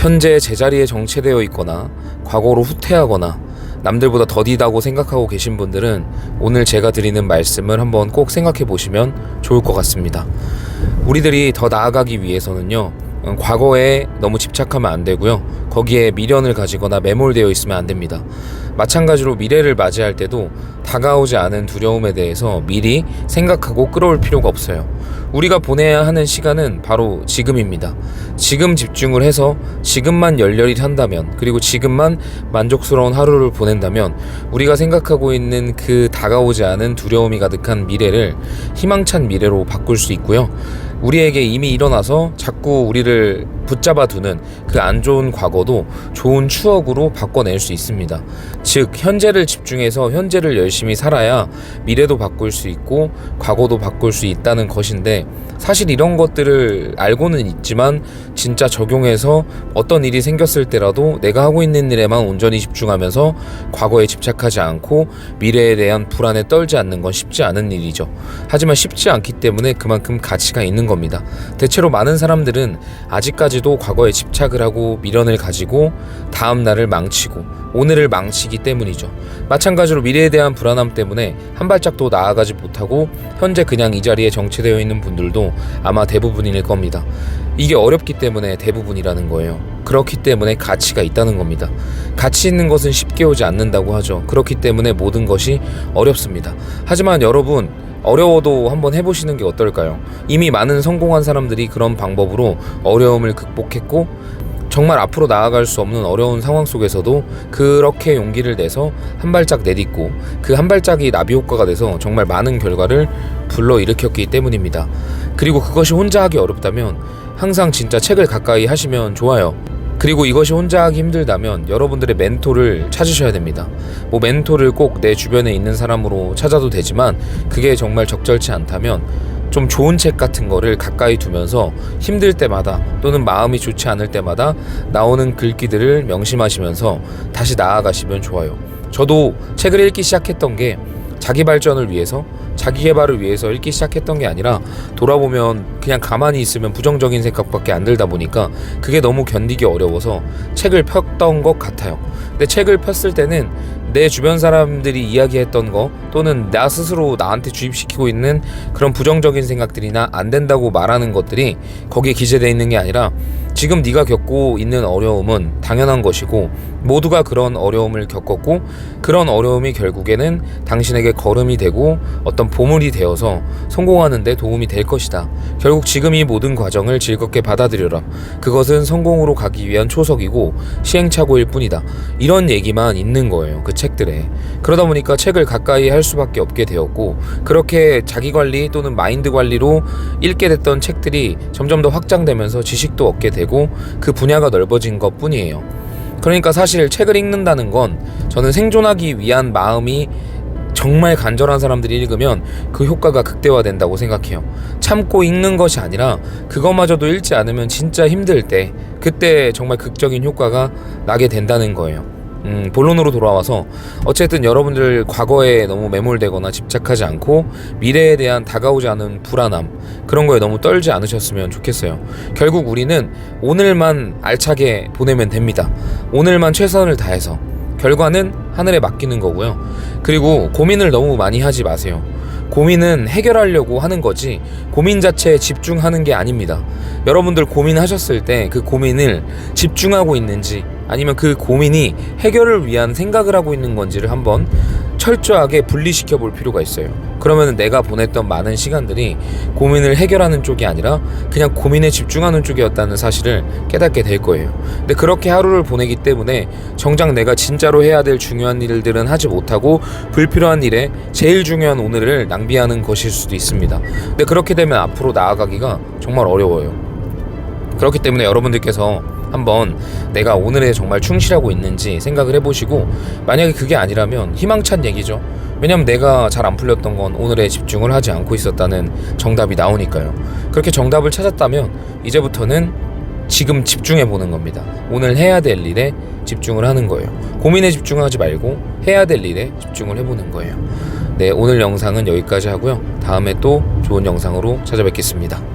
현재 제자리에 정체되어 있거나 과거로 후퇴하거나 남들보다 더디다고 생각하고 계신 분들은 오늘 제가 드리는 말씀을 한번 꼭 생각해 보시면 좋을 것 같습니다. 우리들이 더 나아가기 위해서는요, 과거에 너무 집착하면 안 되고요, 거기에 미련을 가지거나 매몰되어 있으면 안 됩니다. 마찬가지로 미래를 맞이할 때도 다가오지 않은 두려움에 대해서 미리 생각하고 끌어올 필요가 없어요. 우리가 보내야 하는 시간은 바로 지금입니다. 지금 집중을 해서 지금만 열렬히 한다면, 그리고 지금만 만족스러운 하루를 보낸다면 우리가 생각하고 있는 그 다가오지 않은 두려움이 가득한 미래를 희망찬 미래로 바꿀 수 있고요, 우리에게 이미 일어나서 자꾸 우리를 붙잡아 두는 그 안 좋은 과거도 좋은 추억으로 바꿔낼 수 있습니다. 즉, 현재를 집중해서 현재를 열심히 살아야 미래도 바꿀 수 있고 과거도 바꿀 수 있다는 것인데, 사실 이런 것들을 알고는 있지만 진짜 적용해서 어떤 일이 생겼을 때라도 내가 하고 있는 일에만 온전히 집중하면서 과거에 집착하지 않고 미래에 대한 불안에 떨지 않는 건 쉽지 않은 일이죠. 하지만 쉽지 않기 때문에 그만큼 가치가 있는 겁니다. 대체로 많은 사람들은 아직까지도 과거에 집착을 하고 미련을 가지고 다음 날을 망치고 오늘을 망치기 때문이죠. 마찬가지로 미래에 대한 불안함 때문에 한 발짝도 나아가지 못하고 현재 그냥 이 자리에 정체되어 있는 분들도 아마 대부분일 겁니다. 이게 어렵기 때문에 대부분이라는 거예요. 그렇기 때문에 가치가 있다는 겁니다. 가치 있는 것은 쉽게 오지 않는다고 하죠. 그렇기 때문에 모든 것이 어렵습니다. 하지만 여러분, 어려워도 한번 해보시는 게 어떨까요? 이미 많은 성공한 사람들이 그런 방법으로 어려움을 극복했고, 정말 앞으로 나아갈 수 없는 어려운 상황 속에서도 그렇게 용기를 내서 한 발짝 내딛고 그 한 발짝이 나비 효과가 돼서 정말 많은 결과를 불러일으켰기 때문입니다. 그리고 그것이 혼자 하기 어렵다면 항상 진짜 책을 가까이 하시면 좋아요. 그리고 이것이 혼자 하기 힘들다면 여러분들의 멘토를 찾으셔야 됩니다. 멘토를 꼭 내 주변에 있는 사람으로 찾아도 되지만 그게 정말 적절치 않다면 좀 좋은 책 같은 거를 가까이 두면서 힘들 때마다 또는 마음이 좋지 않을 때마다 나오는 글귀들을 명심하시면서 다시 나아가시면 좋아요. 저도 책을 읽기 시작했던 게 자기 발전을 위해서, 자기 개발을 위해서 읽기 시작했던 게 아니라, 돌아보면 그냥 가만히 있으면 부정적인 생각밖에 안 들다 보니까 그게 너무 견디기 어려워서 책을 폈던 것 같아요. 근데 책을 폈을 때는 내 주변 사람들이 이야기했던 거 또는 나 스스로 나한테 주입시키고 있는 그런 부정적인 생각들이나 안 된다고 말하는 것들이 거기에 기재되어 있는 게 아니라, 지금 네가 겪고 있는 어려움은 당연한 것이고 모두가 그런 어려움을 겪었고 그런 어려움이 결국에는 당신에게 걸음이 되고 어떤 보물이 되어서 성공하는 데 도움이 될 것이다. 결국 지금 이 모든 과정을 즐겁게 받아들여라. 그것은 성공으로 가기 위한 초석이고 시행착오일 뿐이다. 이런 얘기만 있는 거예요, 그 책들에. 그러다 보니까 책을 가까이 할 수밖에 없게 되었고, 그렇게 자기관리 또는 마인드 관리로 읽게 됐던 책들이 점점 더 확장되면서 지식도 얻게 되고 그 분야가 넓어진 것 뿐이에요. 그러니까 사실 책을 읽는다는 건 저는 생존하기 위한 마음이 정말 간절한 사람들이 읽으면 그 효과가 극대화된다고 생각해요. 참고 읽는 것이 아니라 그것마저도 읽지 않으면 진짜 힘들 때, 그때 정말 극적인 효과가 나게 된다는 거예요. 본론으로 돌아와서 어쨌든 여러분들 과거에 너무 매몰되거나 집착하지 않고 미래에 대한 다가오지 않은 불안함, 그런 거에 너무 떨지 않으셨으면 좋겠어요. 결국 우리는 오늘만 알차게 보내면 됩니다. 오늘만 최선을 다해서 결과는 하늘에 맡기는 거고요. 그리고 고민을 너무 많이 하지 마세요. 고민은 해결하려고 하는 거지 고민 자체에 집중하는 게 아닙니다. 여러분들 고민하셨을 때 그 고민을 집중하고 있는지 아니면 그 고민이 해결을 위한 생각을 하고 있는 건지를 한번 철저하게 분리시켜 볼 필요가 있어요. 그러면 내가 보냈던 많은 시간들이 고민을 해결하는 쪽이 아니라 그냥 고민에 집중하는 쪽이었다는 사실을 깨닫게 될 거예요. 근데 그렇게 하루를 보내기 때문에 정작 내가 진짜로 해야 될 중요한 일들은 하지 못하고 불필요한 일에 제일 중요한 오늘을 낭비하는 것일 수도 있습니다. 근데 그렇게 되면 앞으로 나아가기가 정말 어려워요. 그렇기 때문에 여러분들께서 한번 내가 오늘에 정말 충실하고 있는지 생각을 해보시고, 만약에 그게 아니라면 희망찬 얘기죠. 왜냐면 내가 잘 안 풀렸던 건 오늘에 집중을 하지 않고 있었다는 정답이 나오니까요. 그렇게 정답을 찾았다면 이제부터는 지금 집중해보는 겁니다. 오늘 해야 될 일에 집중을 하는 거예요. 고민에 집중하지 말고 해야 될 일에 집중을 해보는 거예요. 네, 오늘 영상은 여기까지 하고요. 다음에 또 좋은 영상으로 찾아뵙겠습니다.